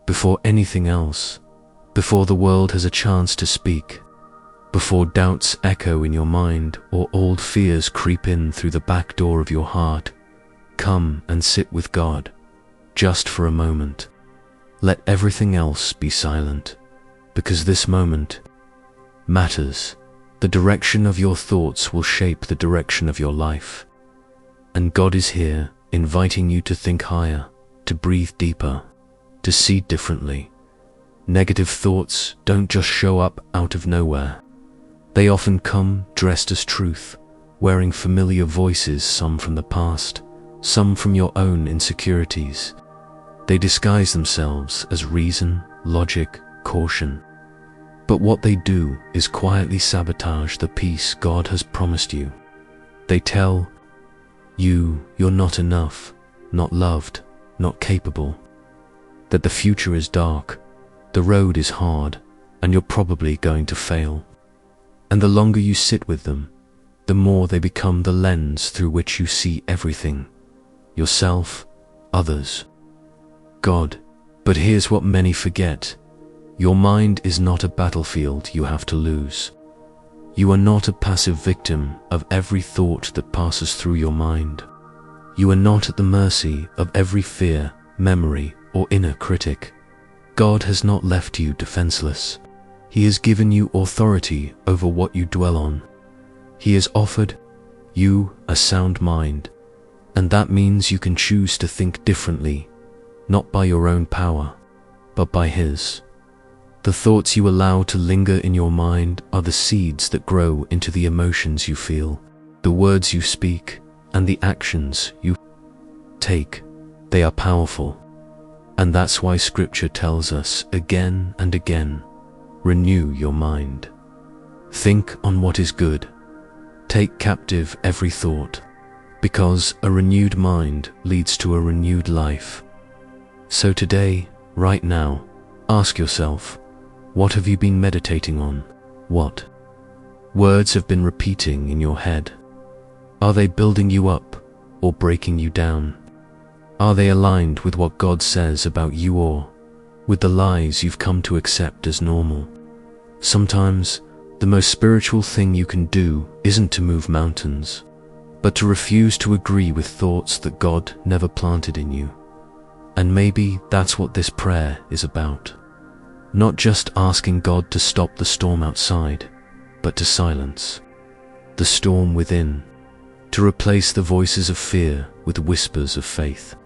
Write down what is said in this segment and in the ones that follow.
before anything else, before the world has a chance to speak, before doubts echo in your mind or old fears creep in through the back door of your heart. Come and sit with God, just for a moment. Let everything else be silent, because this moment matters. The direction of your thoughts will shape the direction of your life. And God is here, inviting you to think higher, to breathe deeper, to see differently. Negative thoughts don't just show up out of nowhere. They often come dressed as truth, wearing familiar voices, some from the past, some from your own insecurities. They disguise themselves as reason, logic, caution. But what they do is quietly sabotage the peace God has promised you. They tell you you're not enough, not loved, not capable, that the future is dark, the road is hard, and you're probably going to fail. And the longer you sit with them, the more they become the lens through which you see everything: yourself, others, God. But here's what many forget. Your mind is not a battlefield you have to lose. You are not a passive victim of every thought that passes through your mind. You are not at the mercy of every fear, memory, or inner critic. God has not left you defenseless. He has given you authority over what you dwell on. He has offered you a sound mind, and that means you can choose to think differently, not by your own power, but by His. The thoughts you allow to linger in your mind are the seeds that grow into the emotions you feel, the words you speak, and the actions you take. They are powerful. And that's why Scripture tells us again and again, renew your mind. Think on what is good. Take captive every thought, because a renewed mind leads to a renewed life. So today, right now, ask yourself, what have you been meditating on? What words have been repeating in your head? Are they building you up or breaking you down? Are they aligned with what God says about you or with the lies you've come to accept as normal? Sometimes, the most spiritual thing you can do isn't to move mountains, but to refuse to agree with thoughts that God never planted in you. And maybe that's what this prayer is about. Not just asking God to stop the storm outside, but to silence the storm within, to replace the voices of fear with whispers of faith,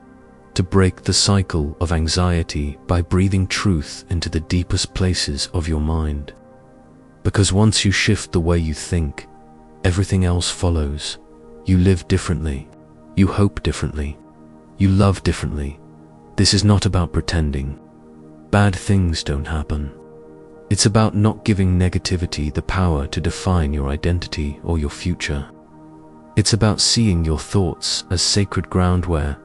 to break the cycle of anxiety by breathing truth into the deepest places of your mind. Because once you shift the way you think, everything else follows. You live differently, you hope differently, you love differently. This is not about pretending bad things don't happen. It's about not giving negativity the power to define your identity or your future. It's about seeing your thoughts as sacred ground where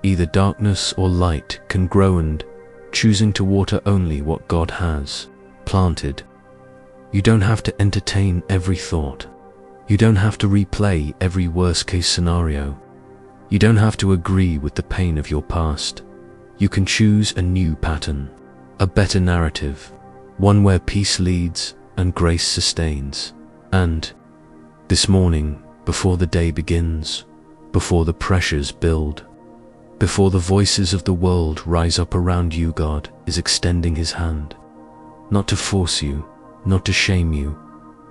either darkness or light can grow, and choosing to water only what God has planted. You don't have to entertain every thought. You don't have to replay every worst-case scenario. You don't have to agree with the pain of your past. You can choose a new pattern, a better narrative, one where peace leads and grace sustains. And this morning, before the day begins, before the pressures build, before the voices of the world rise up around you, God is extending His hand, not to force you, not to shame you,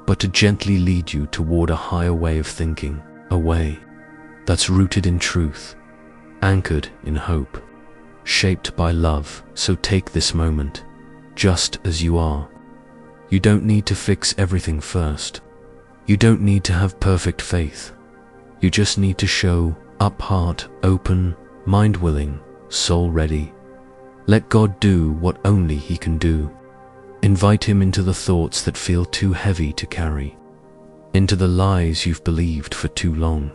but to gently lead you toward a higher way of thinking, a way that's rooted in truth, anchored in hope, shaped by love. So take this moment, just as you are. You don't need to fix everything first. You don't need to have perfect faith. You just need to show up, heart open, mind willing, soul ready. Let God do what only He can do. Invite Him into the thoughts that feel too heavy to carry, into the lies you've believed for too long,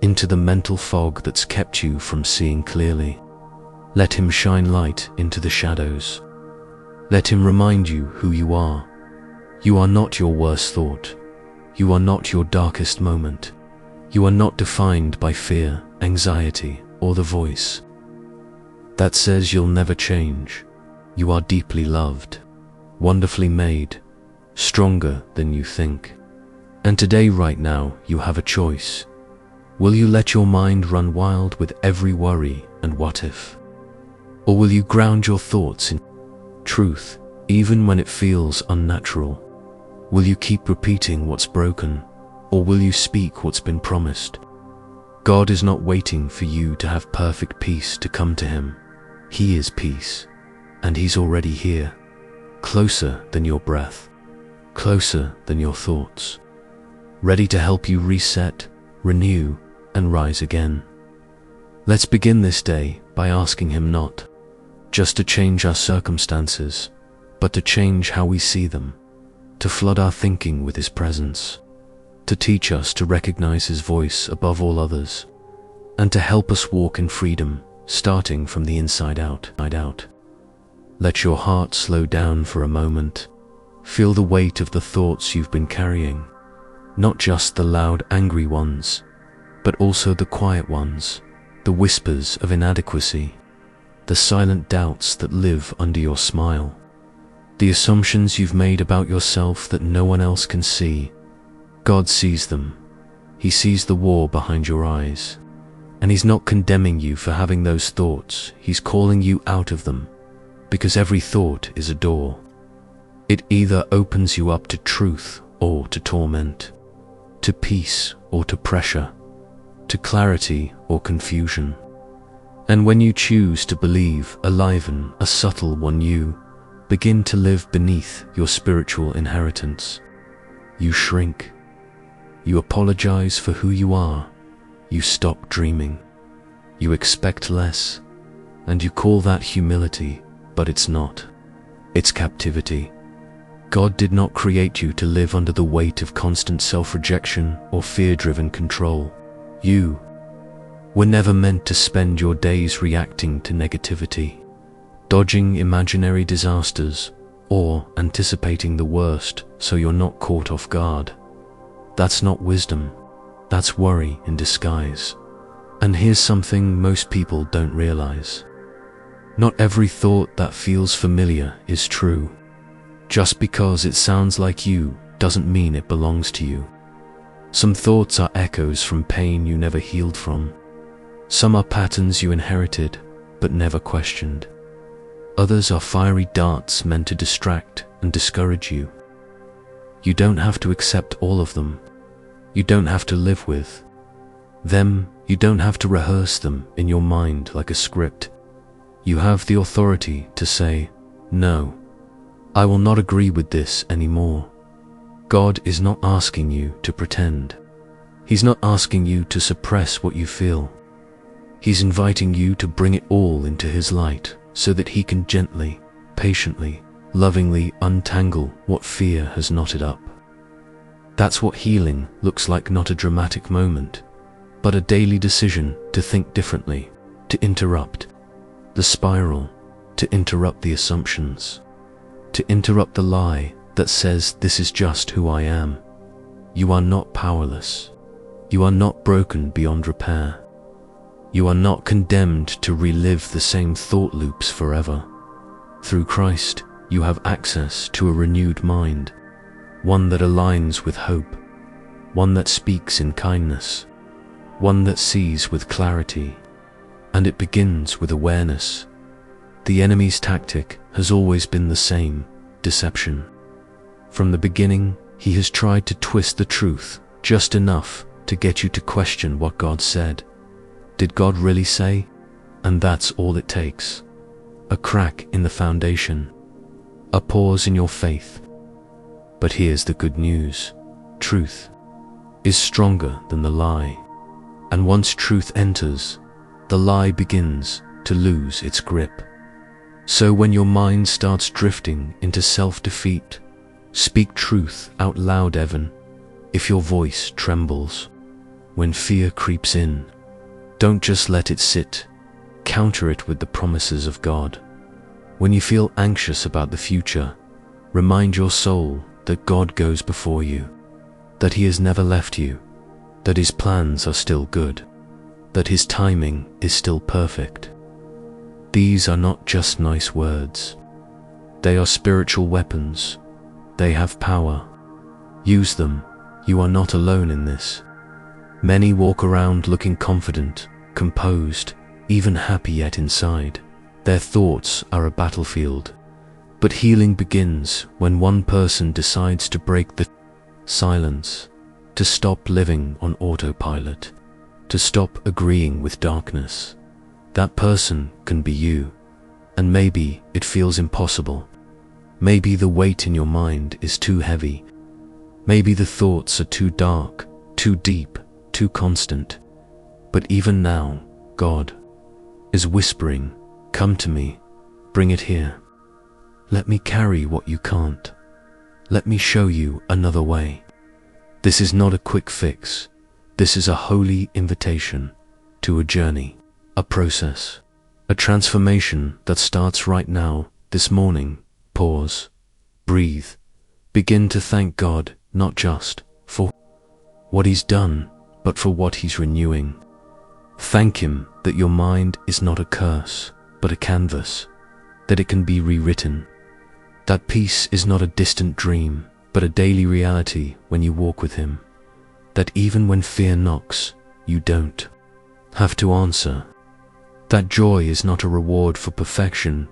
into the mental fog that's kept you from seeing clearly. Let Him shine light into the shadows. Let Him remind you who you are. You are not your worst thought. You are not your darkest moment. You are not defined by fear, anxiety, or the voice that says you'll never change. You are deeply loved, wonderfully made, stronger than you think. And today, right now, you have a choice. Will you let your mind run wild with every worry and what if? Or will you ground your thoughts in truth, even when it feels unnatural? Will you keep repeating what's broken, or will you speak what's been promised? God is not waiting for you to have perfect peace to come to Him. He is peace, and He's already here, closer than your breath, closer than your thoughts, ready to help you reset, renew, and rise again. Let's begin this day by asking Him not just to change our circumstances, but to change how we see them, to flood our thinking with His presence, to teach us to recognize His voice above all others, and to help us walk in freedom, starting from the inside out. Let your heart slow down for a moment. Feel the weight of the thoughts you've been carrying, not just the loud, angry ones, but also the quiet ones, the whispers of inadequacy, the silent doubts that live under your smile, the assumptions you've made about yourself that no one else can see. God sees them. He sees the war behind your eyes. And He's not condemning you for having those thoughts. He's calling you out of them, because every thought is a door. It either opens you up to truth or to torment, to peace or to pressure, to clarity or confusion. And when you choose to believe, aliven a subtle one, you begin to live beneath your spiritual inheritance. You shrink. You apologize for who you are. You stop dreaming. You expect less. And you call that humility, but it's not. It's captivity. God did not create you to live under the weight of constant self-rejection or fear-driven control. You were never meant to spend your days reacting to negativity, dodging imaginary disasters, or anticipating the worst so you're not caught off guard. That's not wisdom. That's worry in disguise. And here's something most people don't realize. Not every thought that feels familiar is true. Just because it sounds like you doesn't mean it belongs to you. Some thoughts are echoes from pain you never healed from. Some are patterns you inherited but never questioned. Others are fiery darts meant to distract and discourage you. You don't have to accept all of them. You don't have to live with them. You don't have to rehearse them in your mind like a script. You have the authority to say, no, I will not agree with this anymore. God is not asking you to pretend. He's not asking you to suppress what you feel. He's inviting you to bring it all into His light so that He can gently, patiently, lovingly untangle what fear has knotted up. That's what healing looks like, not a dramatic moment, but a daily decision to think differently, to interrupt the spiral, to interrupt the assumptions, to interrupt the lie that says this is just who I am. You are not powerless. You are not broken beyond repair. You are not condemned to relive the same thought loops forever. Through Christ, you have access to a renewed mind, one that aligns with hope, one that speaks in kindness, one that sees with clarity, and it begins with awareness. The enemy's tactic has always been the same: deception. From the beginning, he has tried to twist the truth just enough to get you to question what God said. Did God really say? And that's all it takes. A crack in the foundation, a pause in your faith. But here's the good news. Truth is stronger than the lie. And once truth enters, the lie begins to lose its grip. So when your mind starts drifting into self-defeat, speak truth out loud, Evan. If your voice trembles, when fear creeps in, don't just let it sit. Counter it with the promises of God. When you feel anxious about the future, remind your soul that God goes before you, that He has never left you, that His plans are still good, that His timing is still perfect. These are not just nice words. They are spiritual weapons. They have power. Use them. You are not alone in this. Many walk around looking confident, composed, even happy, yet inside their thoughts are a battlefield. But healing begins when one person decides to break the silence, to stop living on autopilot, to stop agreeing with darkness. That person can be you. And maybe it feels impossible. Maybe the weight in your mind is too heavy. Maybe the thoughts are too dark, too deep, too constant. But even now, God is whispering, "Come to me, bring it here. Let me carry what you can't. Let me show you another way." This is not a quick fix. This is a holy invitation to a journey, a process, a transformation that starts right now, this morning. Pause, breathe, begin to thank God, not just for what He's done, but for what He's renewing. Thank Him that your mind is not a curse, but a canvas, that it can be rewritten. That peace is not a distant dream, but a daily reality when you walk with Him. That even when fear knocks, you don't have to answer. That joy is not a reward for perfection,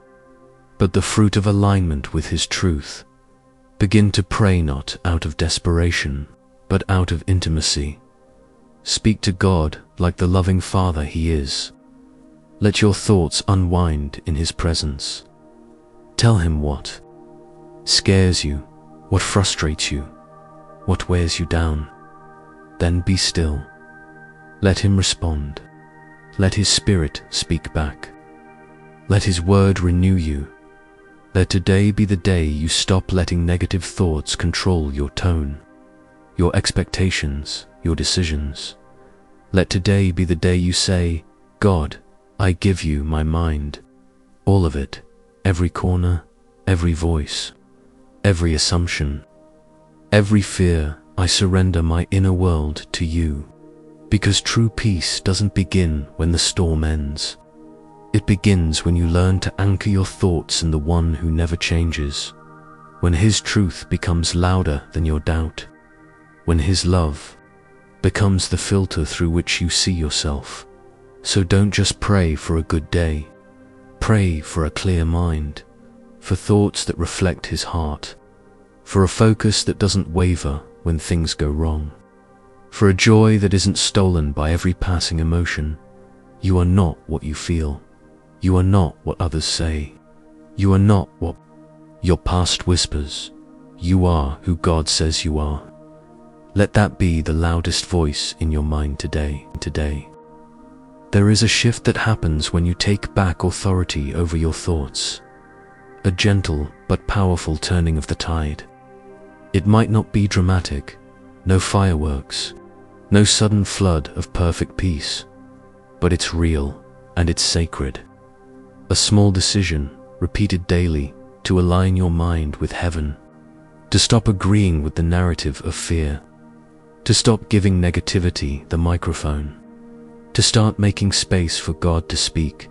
but the fruit of alignment with His truth. Begin to pray not out of desperation, but out of intimacy. Speak to God like the loving Father He is. Let your thoughts unwind in His presence. Tell Him what scares you, what frustrates you, what wears you down. Then be still. Let Him respond. Let His Spirit speak back. Let His word renew you. Let today be the day you stop letting negative thoughts control your tone, your expectations, your decisions. Let today be the day you say, "God, I give you my mind, all of it, every corner, every voice, every assumption, every fear. I surrender my inner world to you." Because true peace doesn't begin when the storm ends. It begins when you learn to anchor your thoughts in the one who never changes, when His truth becomes louder than your doubt, when His love becomes the filter through which you see yourself. So don't just pray for a good day. Pray for a clear mind, for thoughts that reflect His heart, for a focus that doesn't waver when things go wrong, for a joy that isn't stolen by every passing emotion. You are not what you feel. You are not what others say. You are not what your past whispers. You are who God says you are. Let that be the loudest voice in your mind today. There is a shift that happens when you take back authority over your thoughts. A gentle but powerful turning of the tide. It might not be dramatic, no fireworks, no sudden flood of perfect peace, but it's real and it's sacred. A small decision, repeated daily, to align your mind with heaven, to stop agreeing with the narrative of fear, to stop giving negativity the microphone, to start making space for God to speak,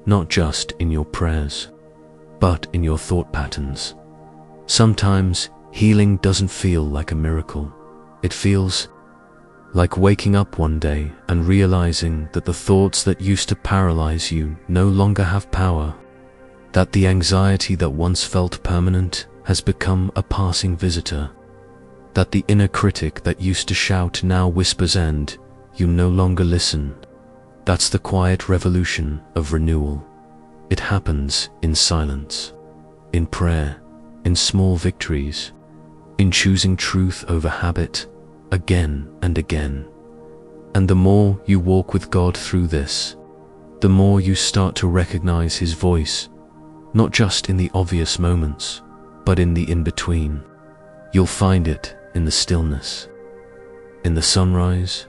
not just in your prayers, but in your thought patterns. Sometimes healing doesn't feel like a miracle. It feels like waking up one day and realizing that the thoughts that used to paralyze you no longer have power, that the anxiety that once felt permanent has become a passing visitor, that the inner critic that used to shout now whispers and you no longer listen. That's the quiet revolution of renewal. It happens in silence, in prayer, in small victories, in choosing truth over habit, again and again. And the more you walk with God through this, the more you start to recognize His voice, not just in the obvious moments, but in the in-between. You'll find it in the stillness, in the sunrise,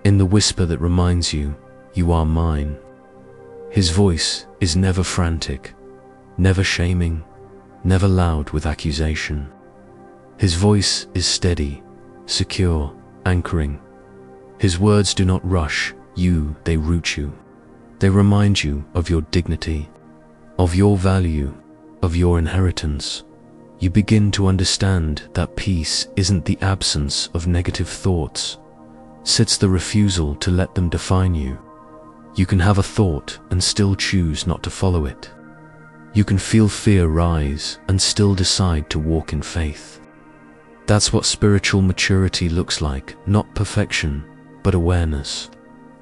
in the whisper that reminds you, you are mine. His voice is never frantic, never shaming, never loud with accusation. His voice is steady, secure, anchoring. His words do not rush you, they root you. They remind you of your dignity, of your value, of your inheritance. You begin to understand that peace isn't the absence of negative thoughts. It's the refusal to let them define you. You can have a thought and still choose not to follow it. You can feel fear rise and still decide to walk in faith. That's what spiritual maturity looks like, not perfection, but awareness.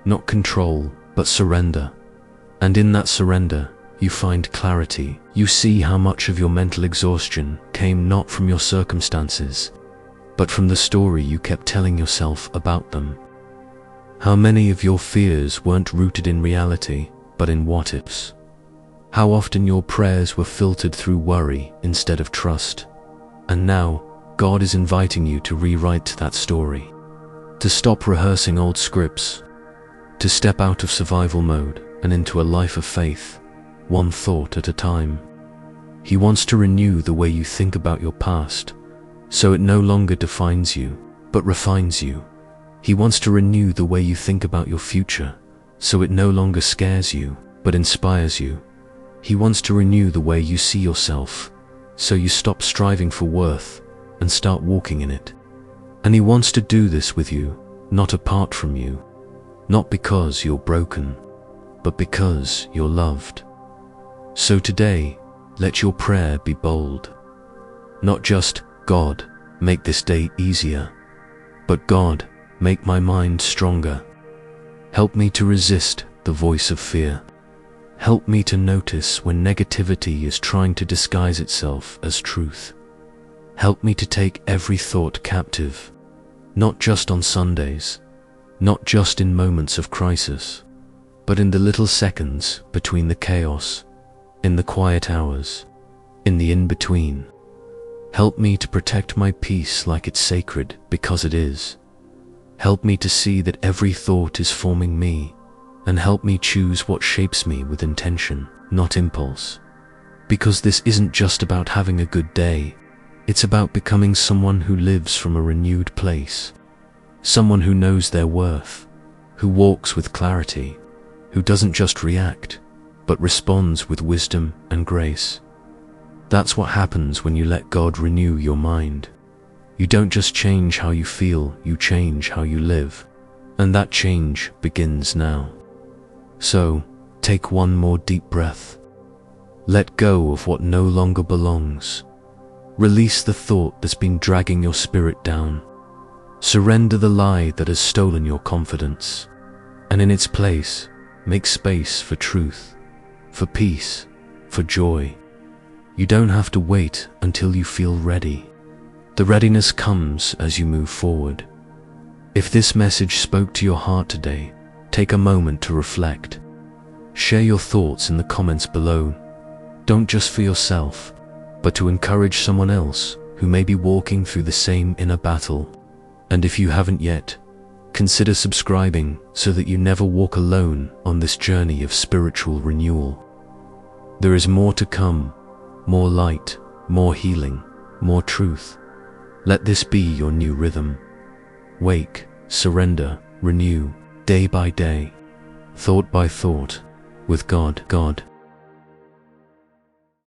Not control, but surrender. And in that surrender, you find clarity. You see how much of your mental exhaustion came not from your circumstances, but from the story you kept telling yourself about them. How many of your fears weren't rooted in reality, but in what-ifs. How often your prayers were filtered through worry instead of trust. And now, God is inviting you to rewrite that story. To stop rehearsing old scripts. To step out of survival mode and into a life of faith, one thought at a time. He wants to renew the way you think about your past, so it no longer defines you, but refines you. He wants to renew the way you think about your future, so it no longer scares you, but inspires you. He wants to renew the way you see yourself, so you stop striving for worth and start walking in it. And he wants to do this with you, not apart from you. Not because you're broken, but because you're loved. So today, let your prayer be bold. Not just, God, make this day easier, but God, make my mind stronger. Help me to resist the voice of fear. Help me to notice when negativity is trying to disguise itself as truth. Help me to take every thought captive, not just on Sundays, not just in moments of crisis, but in the little seconds between the chaos, in the quiet hours, in the in-between. Help me to protect my peace like it's sacred because it is. Help me to see that every thought is forming me, and help me choose what shapes me with intention, not impulse. Because this isn't just about having a good day, it's about becoming someone who lives from a renewed place. Someone who knows their worth, who walks with clarity, who doesn't just react, but responds with wisdom and grace. That's what happens when you let God renew your mind. You don't just change how you feel, you change how you live. And that change begins now. So, take one more deep breath. Let go of what no longer belongs. Release the thought that's been dragging your spirit down. Surrender the lie that has stolen your confidence. And in its place, make space for truth, for peace, for joy. You don't have to wait until you feel ready. The readiness comes as you move forward. If this message spoke to your heart today, take a moment to reflect. Share your thoughts in the comments below. Don't just for yourself, but to encourage someone else who may be walking through the same inner battle. And if you haven't yet, consider subscribing so that you never walk alone on this journey of spiritual renewal. There is more to come, more light, more healing, more truth. Let this be your new rhythm. Wake, surrender, renew, day by day, thought by thought, with God.